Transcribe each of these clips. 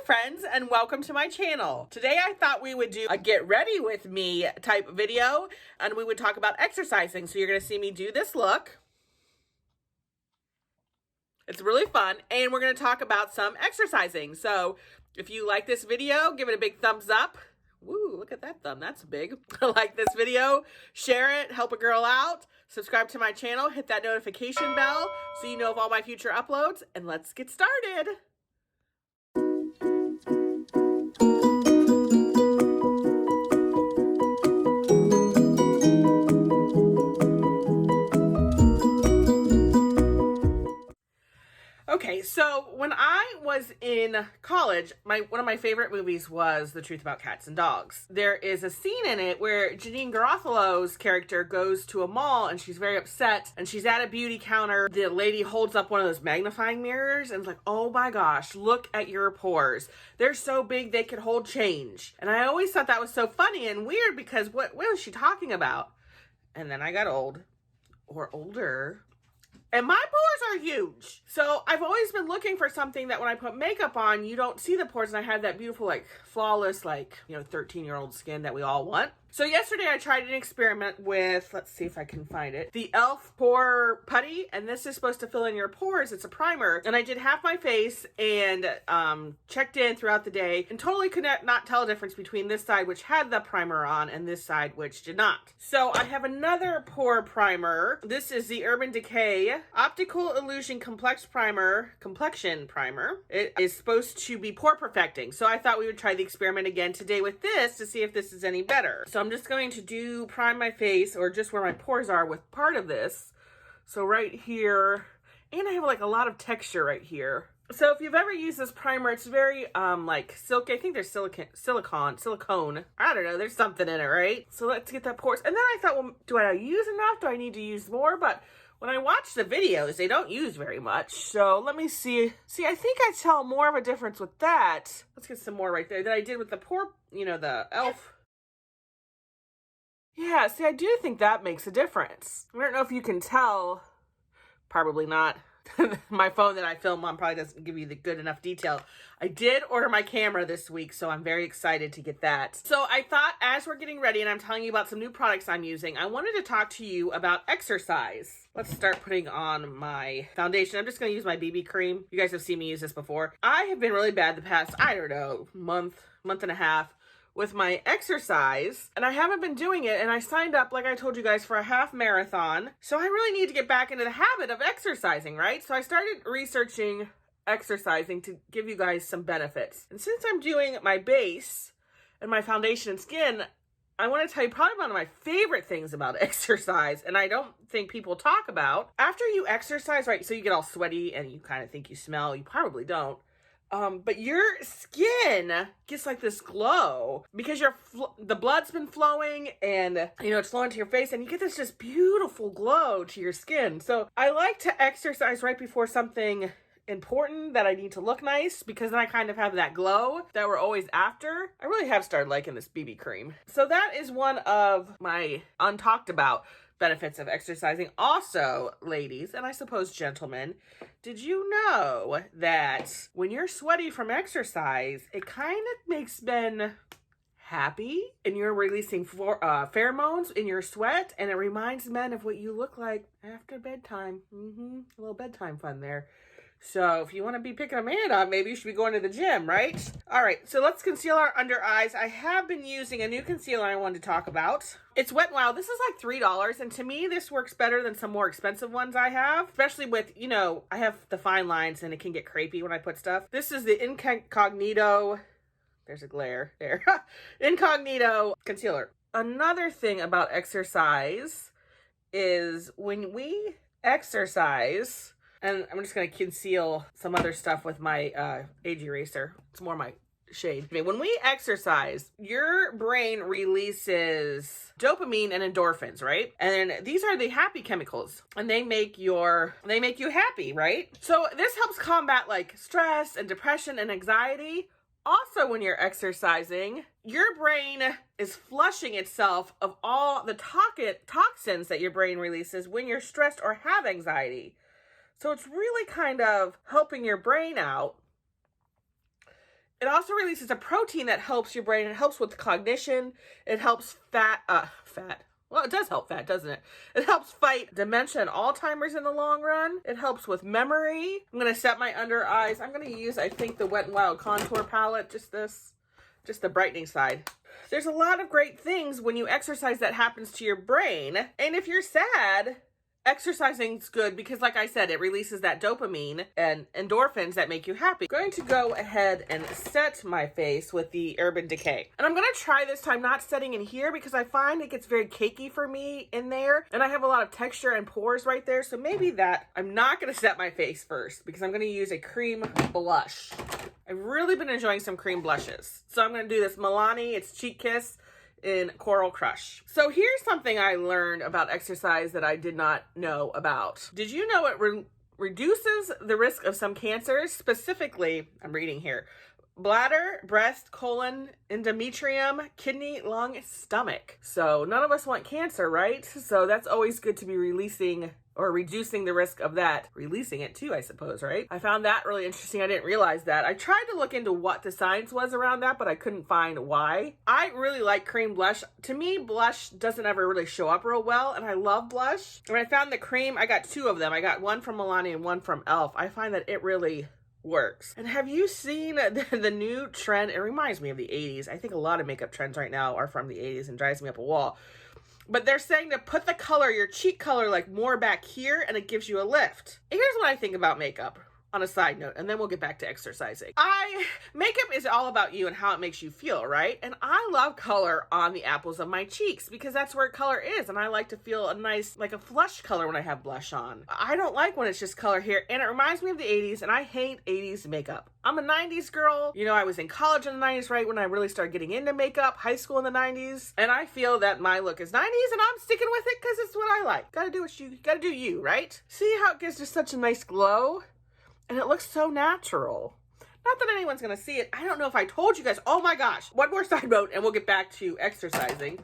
friends, and welcome to my channel. Today I thought we would do a get ready with me type video, and we would talk about exercising. So you're going to see me do this look. It's really fun, and we're going to talk about some exercising. So if you like this video, give it a big thumbs up. Woo, look at that thumb, that's big. Like this video, share it, help a girl out, subscribe to my channel, hit that notification bell so you know of all my future uploads, and let's get started. Okay, so when I was in college, one of my favorite movies was The Truth About Cats and Dogs. There is a scene in it where Janeane Garofalo's character goes to a mall and she's very upset and she's at a beauty counter. The lady holds up one of those magnifying mirrors and is like, oh my gosh, look at your pores. They're so big they could hold change. And I always thought that was so funny and weird because what was she talking about? And then I got old or older. And my pores are huge. So I've always been looking for something that when I put makeup on, you don't see the pores. And I have that beautiful, like, flawless, like, 13-year-old skin that we all want. So yesterday I tried an experiment with, let's see if I can find it, the e.l.f. Pore Putty. And this is supposed to fill in your pores. It's a primer. And I did half my face and checked in throughout the day and totally could not tell a difference between this side, which had the primer on, and this side, which did not. So I have another pore primer. This is the Urban Decay Optical Illusion Complexion Primer. It is supposed to be pore perfecting. So I thought we would try the experiment again today with this to see if this is any better. So I'm just going to prime my face, or just where my pores are, with part of this. So right here, and I have like a lot of texture right here. So if you've ever used this primer, it's very like silky. I think there's silicone. I don't know, there's something in it, right? So let's get that pores. And then I thought, well, do I use enough? Do I need to use more? But when I watch the videos, they don't use very much. So let me see. See, I think I tell more of a difference with that. Let's get some more right there than I did with the pore, the e.l.f. Yeah, see, I do think that makes a difference. I don't know if you can tell. Probably not. My phone that I film on probably doesn't give you the good enough detail. I did order my camera this week, so I'm very excited to get that. So I thought, as we're getting ready and I'm telling you about some new products I'm using, I wanted to talk to you about exercise. Let's start putting on my foundation. I'm just going to use my BB cream. You guys have seen me use this before. I have been really bad the past, I don't know, month and a half with my exercise, and I haven't been doing it, and I signed up, like I told you guys, for a half marathon. So I really need to get back into the habit of exercising, right? So I started researching exercising to give you guys some benefits. And since I'm doing my base and my foundation and skin, I want to tell you probably one of my favorite things about exercise, and I don't think people talk about. After you exercise, right, so you get all sweaty and you kind of think you smell. You probably don't. But your skin gets like this glow because the blood's been flowing and, it's flowing to your face, and you get this just beautiful glow to your skin. So I like to exercise right before something important that I need to look nice, because then I kind of have that glow that we're always after. I really have started liking this BB cream. So that is one of my untalked about benefits of exercising. Also, ladies, and I suppose gentlemen, did you know that when you're sweaty from exercise, it kind of makes men happy, and you're releasing pheromones in your sweat, and it reminds men of what you look like after bedtime. A little bedtime fun there. So if you want to be picking a man up, maybe you should be going to the gym, right? All right, so let's conceal our under eyes. I have been using a new concealer I wanted to talk about. It's Wet n Wild. This is like $3, and to me, this works better than some more expensive ones I have, especially with, I have the fine lines, and it can get crepey when I put stuff. This is the Incognito, there's a glare there, Incognito concealer. Another thing about exercise is when we exercise, and I'm just going to conceal some other stuff with my age eraser. It's more my shade. When we exercise, your brain releases dopamine and endorphins, right? And these are the happy chemicals, and they make you happy, right? So this helps combat like stress and depression and anxiety. Also, when you're exercising, your brain is flushing itself of all the toxins that your brain releases when you're stressed or have anxiety. So it's really kind of helping your brain out It also releases a protein that helps your brain. It helps with cognition. It helps well, it does help fat, doesn't it? It helps fight dementia and Alzheimer's in the long run. It helps with memory. I'm going to set my under eyes. I'm going to use, I think, the Wet n Wild contour palette, just the brightening side. There's a lot of great things when you exercise that happens to your brain. And if you're sad, exercising's good because, like I said, it releases that dopamine and endorphins that make you happy. I'm going to go ahead and set my face with the Urban Decay. And I'm going to try this time not setting in here because I find it gets very cakey for me in there. And I have a lot of texture and pores right there. So maybe that, I'm not going to set my face first because I'm going to use a cream blush. I've really been enjoying some cream blushes. So I'm going to do this Milani, it's Cheek Kiss in Coral Crush. So here's something I learned about exercise that I did not know about. Did you know it reduces the risk of some cancers? Specifically, I'm reading here, bladder, breast, colon, endometrium, kidney, lung, stomach. So none of us want cancer, right? So that's always good to be releasing or reducing the risk of that. Releasing it too, I suppose, right? I found that really interesting. I didn't realize that. I tried to look into what the science was around that, but I couldn't find why. I really like cream blush. To me, blush doesn't ever really show up real well, and I love blush. When I found the cream, I got two of them. I got one from Milani and one from e.l.f. I find that it really works. And have you seen the new trend? It reminds me of the 80s. I think a lot of makeup trends right now are from the 80s and drives me up a wall. But they're saying to put the color, your cheek color, like more back here, and it gives you a lift. Here's what I think about makeup on a side note, and then we'll get back to exercising. Makeup is all about you and how it makes you feel, right? And I love color on the apples of my cheeks because that's where color is, and I like to feel a nice, like a flush color when I have blush on. I don't like when it's just color here, and it reminds me of the 80s, and I hate 80s makeup. I'm a 90s girl. You know, I was in college in the 90s, right, when I really started getting into makeup, high school in the 90s, and I feel that my look is 90s, and I'm sticking with it because it's what I like. Gotta do what you gotta do, you, right? See how it gives just such a nice glow? And it looks so natural. Not that anyone's gonna see it. I don't know if I told you guys. Oh my gosh. One more side note and we'll get back to exercising.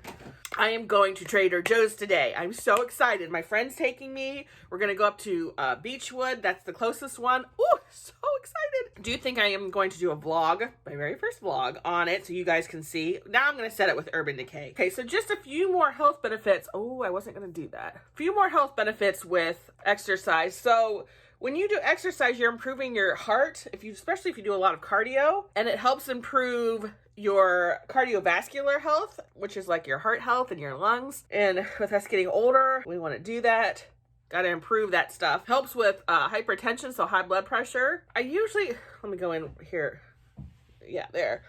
I am going to Trader Joe's today. I'm so excited. My friend's taking me. We're gonna go up to Beechwood. That's the closest one. Ooh, so excited. Do you think I am going to do a vlog, my very first vlog on it so you guys can see? Now I'm gonna set it with Urban Decay. Okay, so just a few more health benefits. Oh, I wasn't gonna do that. A few more health benefits with exercise. So when you do exercise, you're improving your heart, especially if you do a lot of cardio, and it helps improve your cardiovascular health, which is like your heart health and your lungs. And with us getting older, we want to do that. Got to improve that stuff. Helps with hypertension, so high blood pressure. Let me go in here. Yeah, there.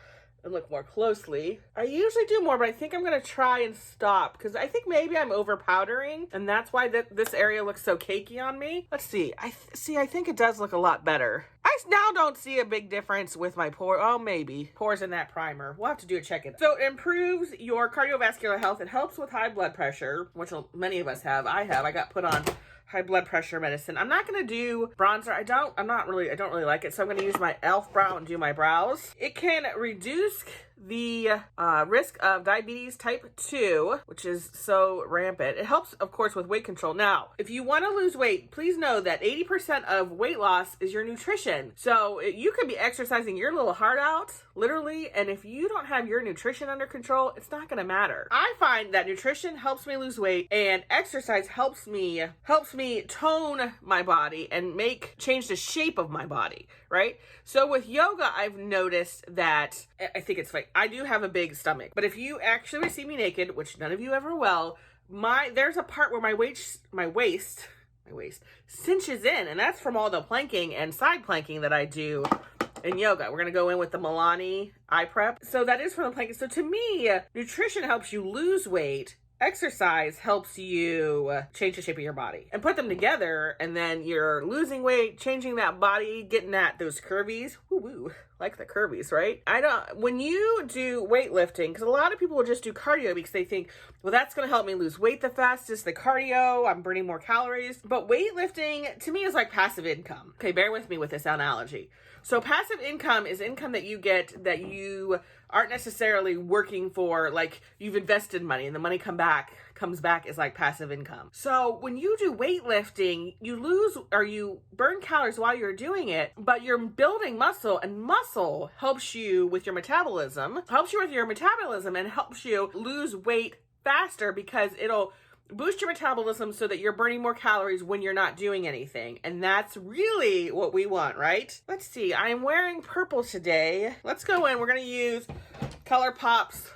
And look more closely. I usually do more, but I think I'm going to try and stop because I think maybe I'm over powdering and that's why this area looks so cakey on me. Let's see. I think it does look a lot better. I now don't see a big difference with my pore. Oh, maybe. Pores in that primer. We'll have to do a check-in. So it improves your cardiovascular health. It helps with high blood pressure, which many of us have. I got put on high blood pressure medicine. I'm not going to do bronzer. I don't really like it. So I'm going to use my e.l.f. brow and do my brows. It can reduce the risk of diabetes type 2, which is so rampant. It helps, of course, with weight control. Now, if you want to lose weight, please know that 80% of weight loss is your nutrition. So you could be exercising your little heart out, literally, and if you don't have your nutrition under control, it's not going to matter. I find that nutrition helps me lose weight, and exercise helps me tone my body and change the shape of my body, right? So with yoga, I've noticed that, I think it's like, I do have a big stomach, but if you actually see me naked, which none of you ever will, there's a part where my waist cinches in, and that's from all the planking and side planking that I do in yoga. We're going to go in with the Milani eye prep. So that is from the planking. So to me, nutrition helps you lose weight. Exercise helps you change the shape of your body and put them together, and then you're losing weight, changing that body, getting those curvies. Woo-woo, like the curvies, right? When you do weightlifting, because a lot of people will just do cardio because they think, well, that's going to help me lose weight the fastest, the cardio, I'm burning more calories. But weightlifting to me is like passive income. Okay, bear with me with this analogy. So passive income is income that you get that you aren't necessarily working for, like you've invested money and the money comes comes back as like passive income. So when you do weightlifting, you lose or you burn calories while you're doing it, but you're building muscle, and muscle helps you with your metabolism, and helps you lose weight faster because it'll boost your metabolism so that you're burning more calories when you're not doing anything. And that's really what we want, right? Let's see. I'm wearing purple today. Let's go in. We're going to use ColourPop's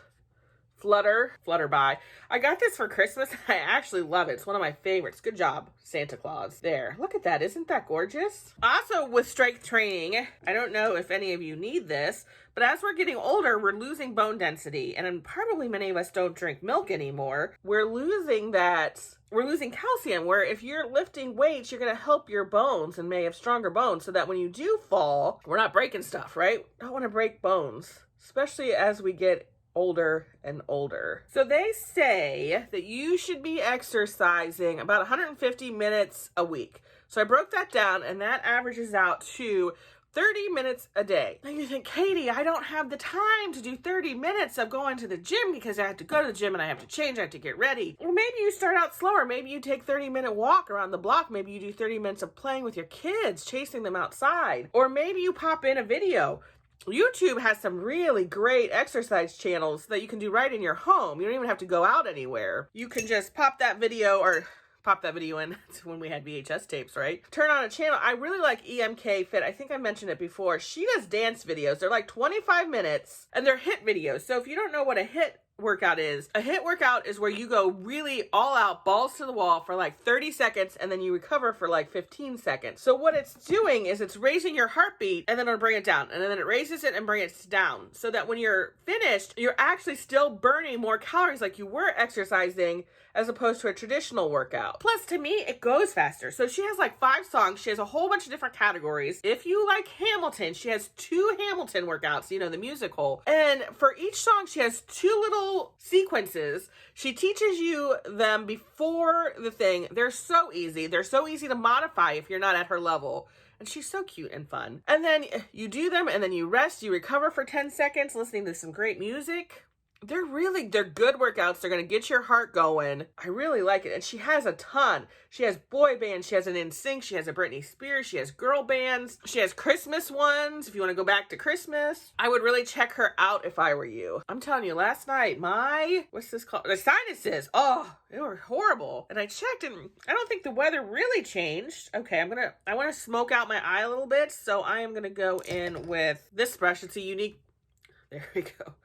Flutterby. I got this for Christmas. I actually love it. It's one of my favorites. Good job, Santa Claus. There. Look at that. Isn't that gorgeous? Also, with strength training, I don't know if any of you need this, but as we're getting older, we're losing bone density. And probably many of us don't drink milk anymore. We're losing calcium, where if you're lifting weights, you're going to help your bones and may have stronger bones so that when you do fall, we're not breaking stuff, right? Don't want to break bones, especially as we get older and older. So they say that you should be exercising about 150 minutes a week. So I broke that down, and that averages out to 30 minutes a day. Now you think, Katie, I don't have the time to do 30 minutes of going to the gym because I have to go to the gym and I have to change, I have to get ready. Or maybe you start out slower. Maybe you take 30-minute walk around the block. Maybe you do 30 minutes of playing with your kids, chasing them outside. Or maybe you pop in a video. YouTube has some really great exercise channels that you can do right in your home. You don't even have to go out anywhere. You can just pop that video in. It's when we had VHS tapes, right? Turn on a channel. I really like EMK Fit. I think I mentioned it before. She does dance videos. They're like 25 minutes and they're HIIT videos. So if you don't know what a HIIT workout is, a HIIT workout is where you go really all out, balls to the wall for like 30 seconds and then you recover for like 15 seconds. So what it's doing is it's raising your heartbeat and then it'll bring it down, and then it raises it and brings it down, so that when you're finished, you're actually still burning more calories like you were exercising as opposed to a traditional workout. Plus, to me, it goes faster. So she has like 5 songs. She has a whole bunch of different categories. If you like Hamilton, she has 2 Hamilton workouts, you know, the musical. And for each song, she has 2 little sequences. She teaches you them before the thing. They're so easy. They're so easy to modify if you're not at her level. And she's so cute and fun. And then you do them and then you rest, you recover for 10 seconds, listening to some great music. They're good workouts. They're going to get your heart going. I really like it. And she has a ton. She has boy bands. She has an NSYNC. She has a Britney Spears. She has girl bands. She has Christmas ones. If you want to go back to Christmas, I would really check her out if I were you. I'm telling you, last night, what's this called? The sinuses. Oh, they were horrible. And I checked and I don't think the weather really changed. Okay, I want to smoke out my eye a little bit. So I am going to go in with this brush. It's a unique, there we go.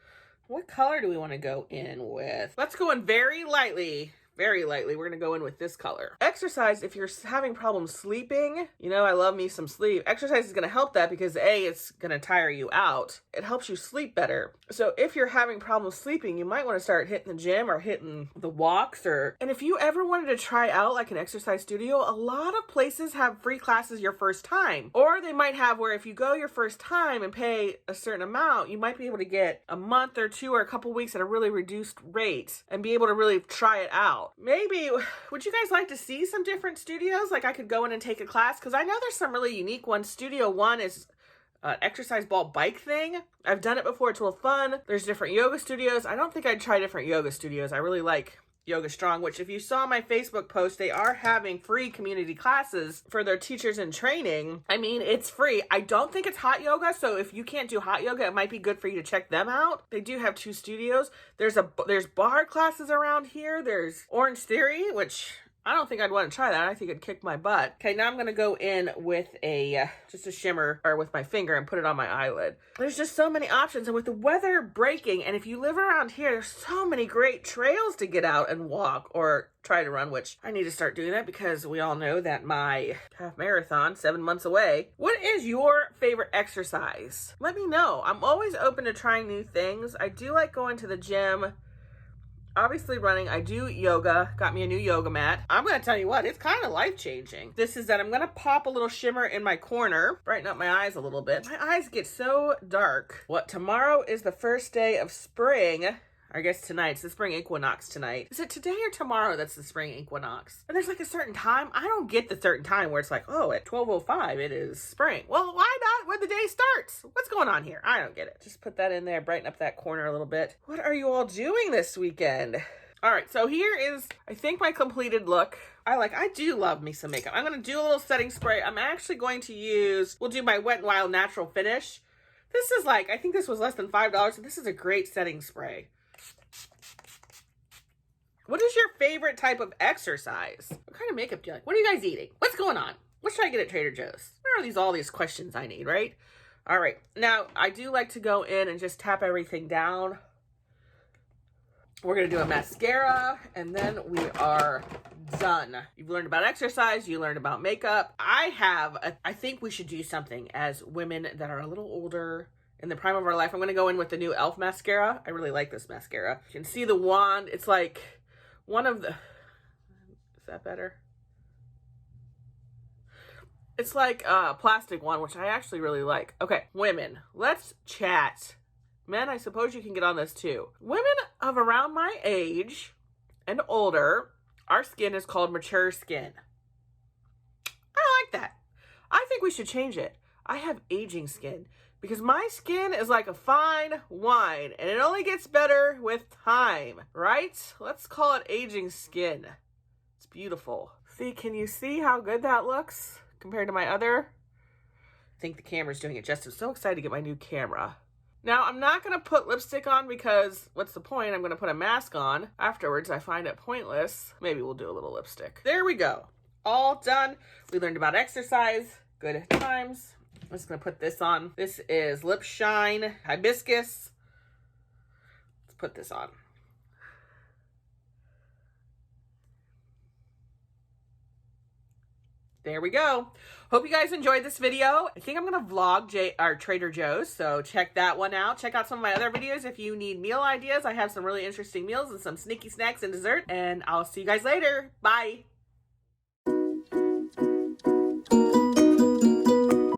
What color do we want to go in with? Let's go in very lightly. We're going to go in with this color. Exercise, if you're having problems sleeping, you know, I love me some sleep. Exercise is going to help that because A, it's going to tire you out. It helps you sleep better. So if you're having problems sleeping, you might want to start hitting the gym or hitting the walks and if you ever wanted to try out like an exercise studio, a lot of places have free classes your first time. Or they might have where if you go your first time and pay a certain amount, you might be able to get a month or 2 or a couple weeks at a really reduced rate and be able to really try it out. Maybe, would you guys like to see some different studios? Like I could go in and take a class because I know there's some really unique ones. Studio One is an exercise ball bike thing. I've done it before. It's real fun. There's different yoga studios. I don't think I'd try different yoga studios. I really like Yoga Strong, which if you saw my Facebook post, they are having free community classes for their teachers in training. I mean, it's free. I don't think it's hot yoga, so if you can't do hot yoga, it might be good for you to check them out. They do have 2 studios. There's bar classes around here. There's Orange Theory, which I don't think I'd want to try that. I think it'd kick my butt. Okay, now I'm going to go in with just a shimmer or with my finger and put it on my eyelid. There's just so many options. And with the weather breaking, and if you live around here, there's so many great trails to get out and walk or try to run, which I need to start doing that because we all know that my half marathon, 7 months away. What is your favorite exercise? Let me know. I'm always open to trying new things. I do like going to the gym. Obviously running, I do yoga, got me a new yoga mat. I'm going to tell you what, it's kind of life-changing. This is that I'm going to pop a little shimmer in my corner, brighten up my eyes a little bit. My eyes get so dark. Tomorrow is the first day of spring. I guess tonight's the spring equinox tonight. Is it today or tomorrow that's the spring equinox? And there's like a certain time. I don't get the certain time where it's like, oh, at 12:05 it is spring. Well, why not when the day starts? What's going on here? I don't get it. Just put that in there, brighten up that corner a little bit. What are you all doing this weekend? All right, so here is, I think, my completed look. I do love me some makeup. I'm going to do a little setting spray. I'm actually going to use, we'll do my Wet n Wild Natural Finish. This is like, I think this was less than $5, so this is a great setting spray. What is your favorite type of exercise? What kind of makeup do you like? What are you guys eating? What's going on? What should I get at Trader Joe's? Where are all these questions I need, right? All right, now I do like to go in and just tap everything down. We're gonna do a mascara, and then we are done. You've learned about exercise, you learned about makeup. I think we should do something as women that are a little older, in the prime of our life. I'm gonna go in with the new e.l.f. mascara. I really like this mascara. You can see the wand. It's like one of the, is that better? It's like a plastic one, which I actually really like. Okay, women, let's chat. Men, I suppose you can get on this too. Women of around my age and older, our skin is called mature skin. I like that. I think we should change it. I have aging skin because my skin is like a fine wine and it only gets better with time, right? Let's call it aging skin. It's beautiful. See, can you see how good that looks compared to my other? I think the camera's doing it justice. I'm so excited to get my new camera. Now, I'm not going to put lipstick on because what's the point? I'm going to put a mask on. Afterwards, I find it pointless. Maybe we'll do a little lipstick. There we go. All done. We learned about exercise. Good times. I'm just going to put this on. This is Lip Shine Hibiscus. Let's put this on. There we go. Hope you guys enjoyed this video. I think I'm going to vlog Trader Joe's, so check that one out. Check out some of my other videos if you need meal ideas. I have some really interesting meals and some sneaky snacks and dessert, and I'll see you guys later. Bye.